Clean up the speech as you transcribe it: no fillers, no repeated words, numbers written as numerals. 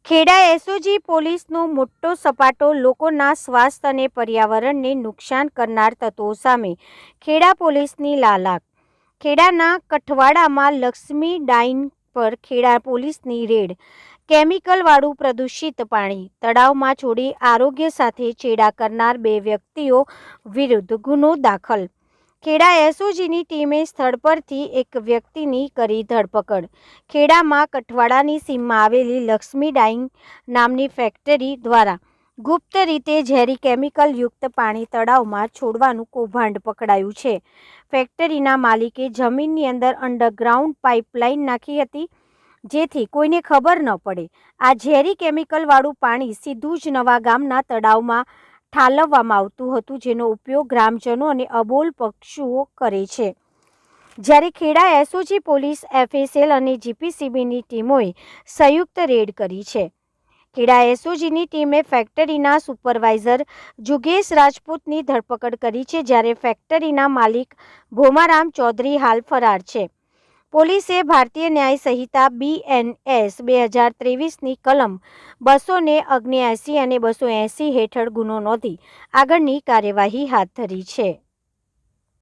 Kheda SOG પોલીસનો મોટો સપાટો લોકોના સ્વાસ્થ્ય અને પર્યાવરણને નુકસાન કરનાર તત્વો સામે ખેડા પોલીસની લાલાક। ખેડાના કઠવાડામાં લક્ષ્મી ડાઇન પર ખેડા પોલીસની રેડ। કેમિકલવાળું પ્રદૂષિત પાણી તળાવમાં છોડી આરોગ્ય સાથે ચેડા કરનાર 2 વ્યક્તિઓ વિરુદ્ધ ગુનો દાખલ। ખેડા એસઓજીની ટીમે સ્થળ પરથી એક વ્યક્તિની કરી ધરપકડ। ખેડામાં કઠવાડાની સીમમાં આવેલી લક્ષ્મી ડાઇંગ નામની ફેક્ટરી દ્વારા ગુપ્ત રીતે ઝેરી કેમિકલ યુક્ત પાણી તળાવમાં છોડવાનું કૌભાંડ પકડાયું છે। ફેક્ટરીના માલિકે જમીનની અંદર અંડરગ્રાઉન્ડ પાઇપલાઇન નાખી હતી, જેથી કોઈને ખબર ન પડે। આ ઝેરી કેમિકલવાળું પાણી સીધું જ નવા ગામના તળાવમાં ઠાલવવામાં આવતું હતું, જેનો ઉપયોગ ગ્રામજનો અને અબોલ પશુઓ કરે છે। જ્યારે ખેડા એસઓજી પોલીસ, એફએસએલ અને જીપીસીબીની ટીમોએ સંયુક્ત રેડ કરી છે। ખેડા એસઓજીની ટીમે ફેક્ટરીના સુપરવાઇઝર જુગેશ રાજપૂતની ધરપકડ કરી છે, જ્યારે ફેક્ટરીના માલિક ભોમારામ ચૌધરી હાલ ફરાર છે। પોલીસે ભારતીય ન્યાય સંહિતા BNS 2023ની કલમ 279 અને 280 હેઠળ ગુનો નોંધી આગળની કાર્યવાહી હાથ ધરી છે।